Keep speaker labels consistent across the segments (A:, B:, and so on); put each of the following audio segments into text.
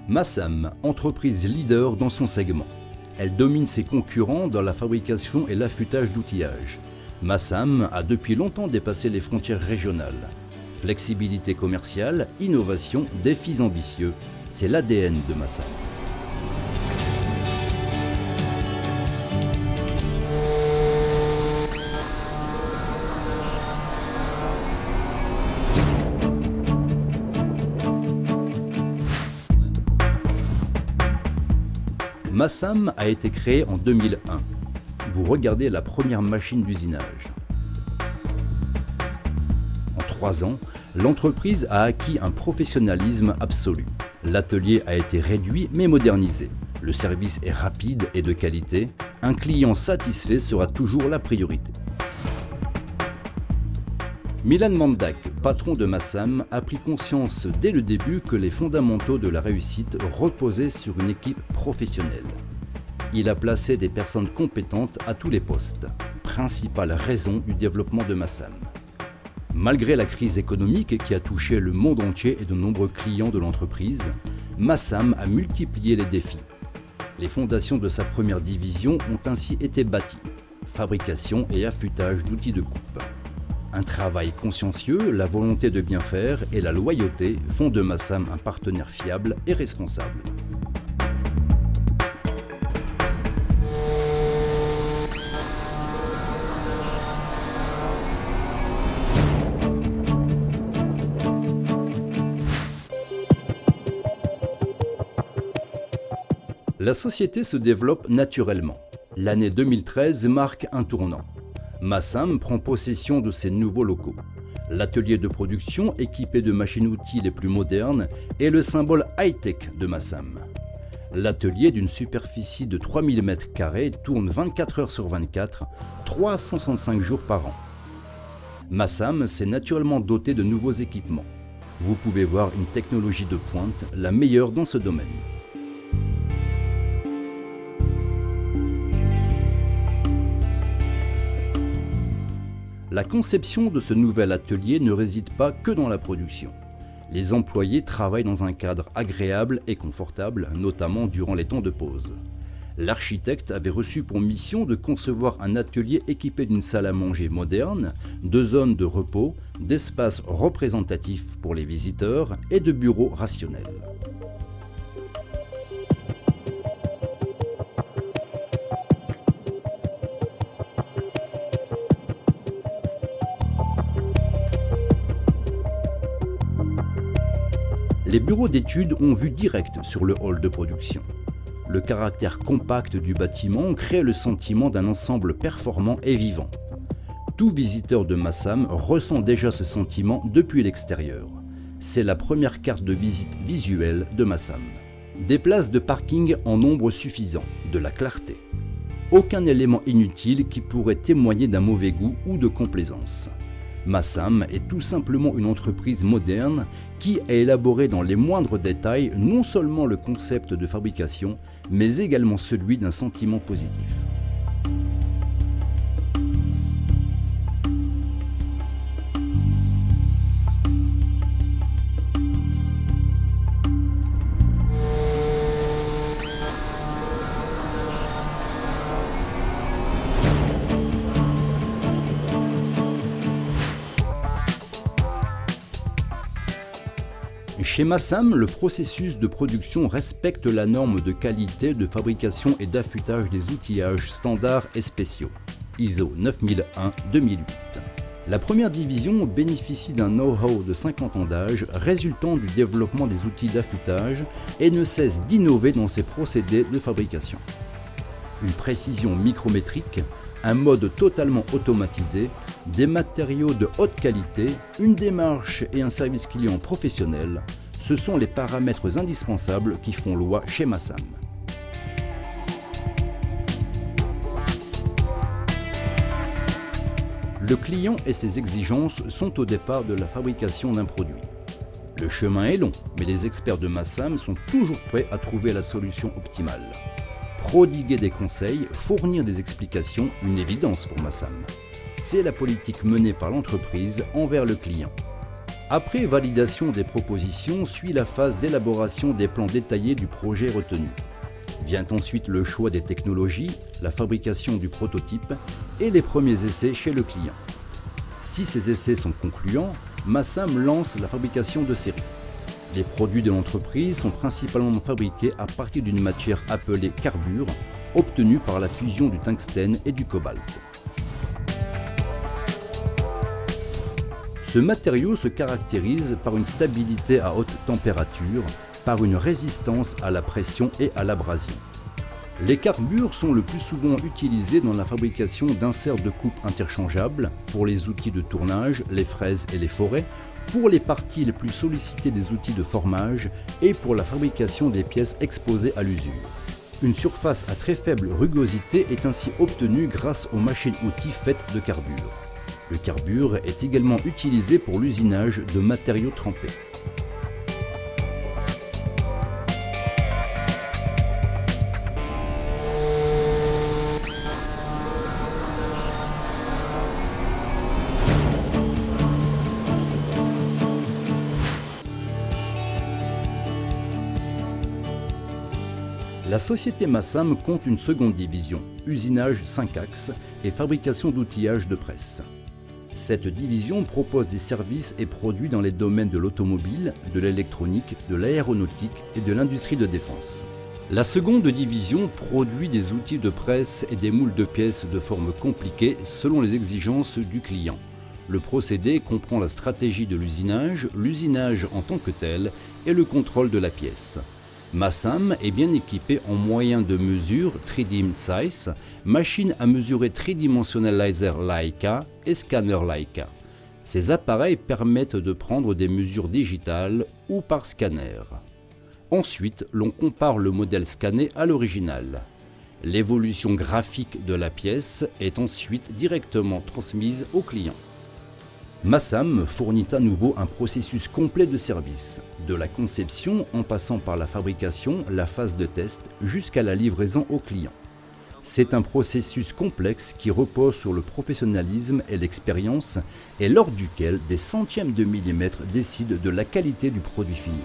A: Massam, entreprise leader dans son segment. Elle domine ses concurrents dans la fabrication et l'affûtage d'outillage. Massam a depuis longtemps dépassé les frontières régionales. Flexibilité commerciale, innovation, défis ambitieux, c'est l'ADN de Massam. Massam a été créé en 2001. Vous regardez la première machine d'usinage. En 3 ans, l'entreprise a acquis un professionnalisme absolu. L'atelier a été réduit mais modernisé. Le service est rapide et de qualité. Un client satisfait sera toujours la priorité. Milan Mandak, patron de Massam, a pris conscience dès le début que les fondamentaux de la réussite reposaient sur une équipe professionnelle. Il a placé des personnes compétentes à tous les postes, principale raison du développement de Massam. Malgré la crise économique qui a touché le monde entier et de nombreux clients de l'entreprise, Massam a multiplié les défis. Les fondations de sa première division ont ainsi été bâties, fabrication et affûtage d'outils de coupe. Un travail consciencieux, la volonté de bien faire et la loyauté font de Massam un partenaire fiable et responsable. La société se développe naturellement. L'année 2013 marque un tournant. Massam prend possession de ses nouveaux locaux. L'atelier de production, équipé de machines-outils les plus modernes, est le symbole high-tech de Massam. L'atelier d'une superficie de 3000 m² tourne 24 heures sur 24, 365 jours par an. Massam s'est naturellement doté de nouveaux équipements. Vous pouvez voir une technologie de pointe, la meilleure dans ce domaine. La conception de ce nouvel atelier ne réside pas que dans la production. Les employés travaillent dans un cadre agréable et confortable, notamment durant les temps de pause. L'architecte avait reçu pour mission de concevoir un atelier équipé d'une salle à manger moderne, de zones de repos, d'espaces représentatifs pour les visiteurs et de bureaux rationnels. Les bureaux d'études ont vue directe sur le hall de production. Le caractère compact du bâtiment crée le sentiment d'un ensemble performant et vivant. Tout visiteur de Massam ressent déjà ce sentiment depuis l'extérieur. C'est la première carte de visite visuelle de Massam. Des places de parking en nombre suffisant, de la clarté. Aucun élément inutile qui pourrait témoigner d'un mauvais goût ou de complaisance. Massam est tout simplement une entreprise moderne qui a élaboré dans les moindres détails non seulement le concept de fabrication, mais également celui d'un sentiment positif. Chez Massam, le processus de production respecte la norme de qualité de fabrication et d'affûtage des outillages standards et spéciaux, ISO 9001-2008. La première division bénéficie d'un know-how de 50 ans d'âge résultant du développement des outils d'affûtage et ne cesse d'innover dans ses procédés de fabrication. Une précision micrométrique, un mode totalement automatisé, des matériaux de haute qualité, une démarche et un service client professionnel, ce sont les paramètres indispensables qui font loi chez Massam. Le client et ses exigences sont au départ de la fabrication d'un produit. Le chemin est long, mais les experts de Massam sont toujours prêts à trouver la solution optimale. Prodiguer des conseils, fournir des explications, une évidence pour Massam. C'est la politique menée par l'entreprise envers le client. Après validation des propositions, suit la phase d'élaboration des plans détaillés du projet retenu. Vient ensuite le choix des technologies, la fabrication du prototype et les premiers essais chez le client. Si ces essais sont concluants, Massam lance la fabrication de série. Les produits de l'entreprise sont principalement fabriqués à partir d'une matière appelée carbure, obtenue par la fusion du tungstène et du cobalt. Ce matériau se caractérise par une stabilité à haute température, par une résistance à la pression et à l'abrasion. Les carbures sont le plus souvent utilisés dans la fabrication d'inserts de coupe interchangeables, pour les outils de tournage, les fraises et les forêts, pour les parties les plus sollicitées des outils de formage et pour la fabrication des pièces exposées à l'usure. Une surface à très faible rugosité est ainsi obtenue grâce aux machines-outils faites de carbure. Le carbure est également utilisé pour l'usinage de matériaux trempés. La société Massam compte une seconde division, usinage 5 axes et fabrication d'outillage de presse. Cette division propose des services et produits dans les domaines de l'automobile, de l'électronique, de l'aéronautique et de l'industrie de défense. La seconde division produit des outils de presse et des moules de pièces de forme compliquée selon les exigences du client. Le procédé comprend la stratégie de l'usinage en tant que tel et le contrôle de la pièce. Massam est bien équipé en moyens de mesure 3D Size, machine à mesurer tridimensionnelle laser Leica et scanner Leica. Ces appareils permettent de prendre des mesures digitales ou par scanner. Ensuite, l'on compare le modèle scanné à l'original. L'évolution graphique de la pièce est ensuite directement transmise au client. Massam fournit à nouveau un processus complet de service, de la conception en passant par la fabrication, la phase de test, jusqu'à la livraison au client. C'est un processus complexe qui repose sur le professionnalisme et l'expérience et lors duquel des centièmes de millimètres décident de la qualité du produit fini.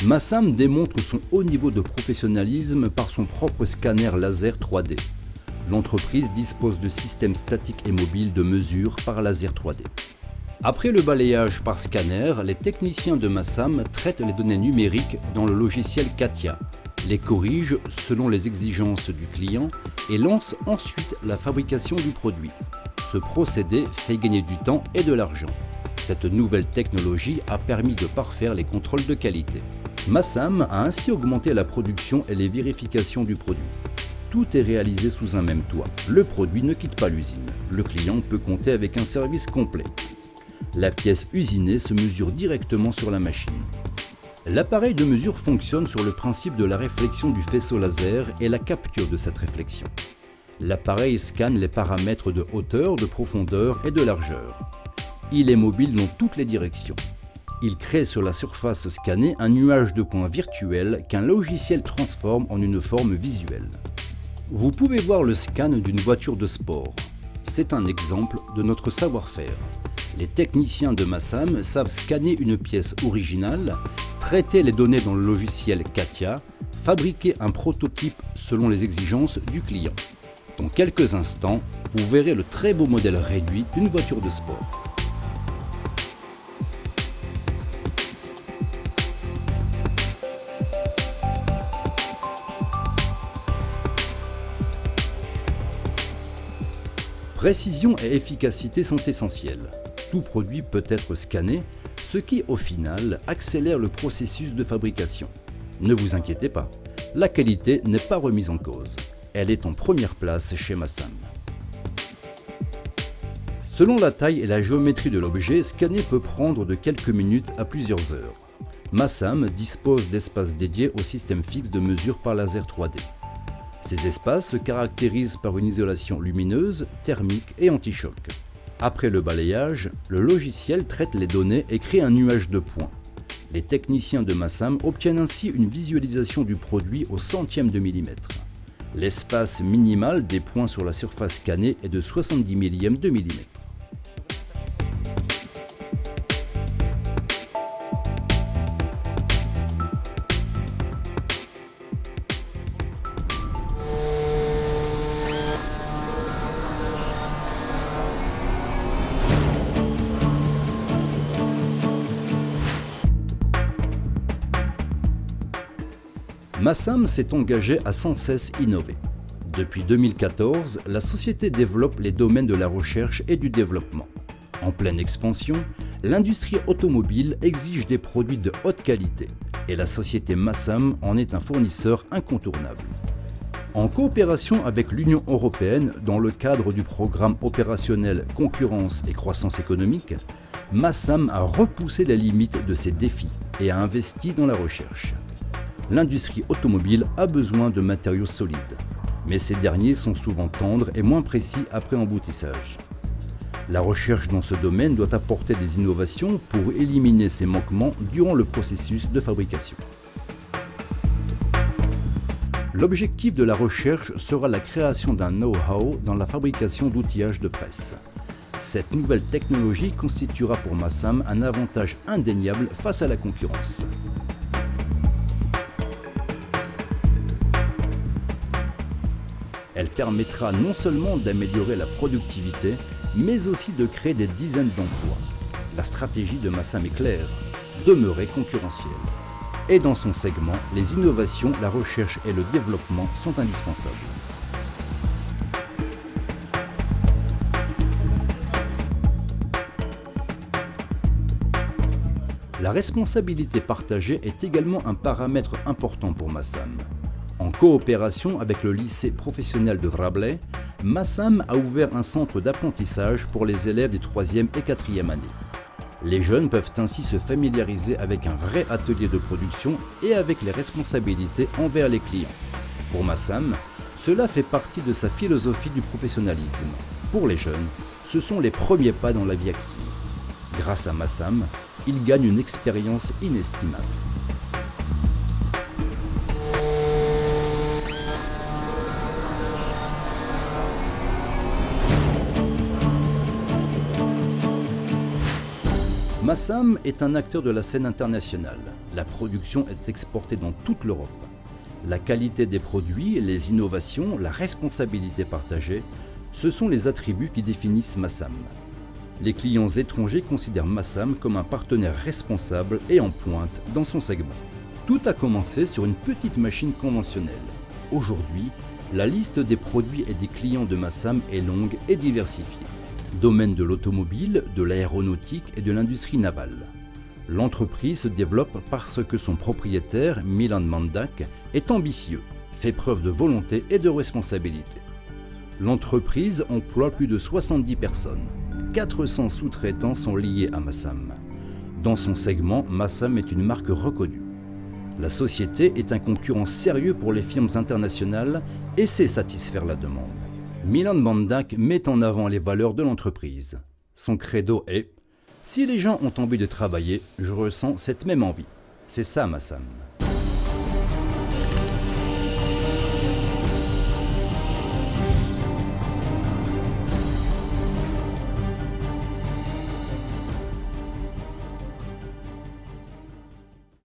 A: Massam démontre son haut niveau de professionnalisme par son propre scanner laser 3D. L'entreprise dispose de systèmes statiques et mobiles de mesure par laser 3D. Après le balayage par scanner, les techniciens de Massam traitent les données numériques dans le logiciel CATIA, les corrigent selon les exigences du client et lancent ensuite la fabrication du produit. Ce procédé fait gagner du temps et de l'argent. Cette nouvelle technologie a permis de parfaire les contrôles de qualité. Massam a ainsi augmenté la production et les vérifications du produit. Tout est réalisé sous un même toit. Le produit ne quitte pas l'usine. Le client peut compter avec un service complet. La pièce usinée se mesure directement sur la machine. L'appareil de mesure fonctionne sur le principe de la réflexion du faisceau laser et la capture de cette réflexion. L'appareil scanne les paramètres de hauteur, de profondeur et de largeur. Il est mobile dans toutes les directions. Il crée sur la surface scannée un nuage de points virtuels qu'un logiciel transforme en une forme visuelle. Vous pouvez voir le scan d'une voiture de sport. C'est un exemple de notre savoir-faire. Les techniciens de Massam savent scanner une pièce originale, traiter les données dans le logiciel CATIA, fabriquer un prototype selon les exigences du client. Dans quelques instants, vous verrez le très beau modèle réduit d'une voiture de sport. Précision et efficacité sont essentielles. Tout produit peut être scanné, ce qui, au final, accélère le processus de fabrication. Ne vous inquiétez pas, la qualité n'est pas remise en cause. Elle est en première place chez Massam. Selon la taille et la géométrie de l'objet, scanner peut prendre de quelques minutes à plusieurs heures. Massam dispose d'espaces dédiés au système fixe de mesure par laser 3D. Ces espaces se caractérisent par une isolation lumineuse, thermique et anti-choc. Après le balayage, le logiciel traite les données et crée un nuage de points. Les techniciens de Massam obtiennent ainsi une visualisation du produit au centième de millimètre. L'espace minimal des points sur la surface scannée est de 70 millièmes de millimètre. Massam s'est engagé à sans cesse innover. Depuis 2014, la société développe les domaines de la recherche et du développement. En pleine expansion, l'industrie automobile exige des produits de haute qualité et la société Massam en est un fournisseur incontournable. En coopération avec l'Union européenne dans le cadre du programme opérationnel Concurrence et croissance économique, Massam a repoussé les limites de ces défis et a investi dans la recherche. L'industrie automobile a besoin de matériaux solides, mais ces derniers sont souvent tendres et moins précis après emboutissage. La recherche dans ce domaine doit apporter des innovations pour éliminer ces manquements durant le processus de fabrication. L'objectif de la recherche sera la création d'un know-how dans la fabrication d'outillage de presse. Cette nouvelle technologie constituera pour Massam un avantage indéniable face à la concurrence. Elle permettra non seulement d'améliorer la productivité, mais aussi de créer des dizaines d'emplois. La stratégie de Massam est claire, demeurer concurrentielle. Et dans son segment, les innovations, la recherche et le développement sont indispensables. La responsabilité partagée est également un paramètre important pour Massam. En coopération avec le lycée professionnel de Wrablet, Massam a ouvert un centre d'apprentissage pour les élèves des 3e et 4e années. Les jeunes peuvent ainsi se familiariser avec un vrai atelier de production et avec les responsabilités envers les clients. Pour Massam, cela fait partie de sa philosophie du professionnalisme. Pour les jeunes, ce sont les premiers pas dans la vie active. Grâce à Massam, ils gagnent une expérience inestimable. Massam est un acteur de la scène internationale. La production est exportée dans toute l'Europe. La qualité des produits, les innovations, la responsabilité partagée, ce sont les attributs qui définissent Massam. Les clients étrangers considèrent Massam comme un partenaire responsable et en pointe dans son segment. Tout a commencé sur une petite machine conventionnelle. Aujourd'hui, la liste des produits et des clients de Massam est longue et diversifiée. Domaine de l'automobile, de l'aéronautique et de l'industrie navale. L'entreprise se développe parce que son propriétaire, Milan Mandak, est ambitieux, fait preuve de volonté et de responsabilité. L'entreprise emploie plus de 70 personnes. 400 sous-traitants sont liés à Massam. Dans son segment, Massam est une marque reconnue. La société est un concurrent sérieux pour les firmes internationales et sait satisfaire la demande. Milan Mandak met en avant les valeurs de l'entreprise. Son credo est « Si les gens ont envie de travailler, je ressens cette même envie. C'est ça Massam ».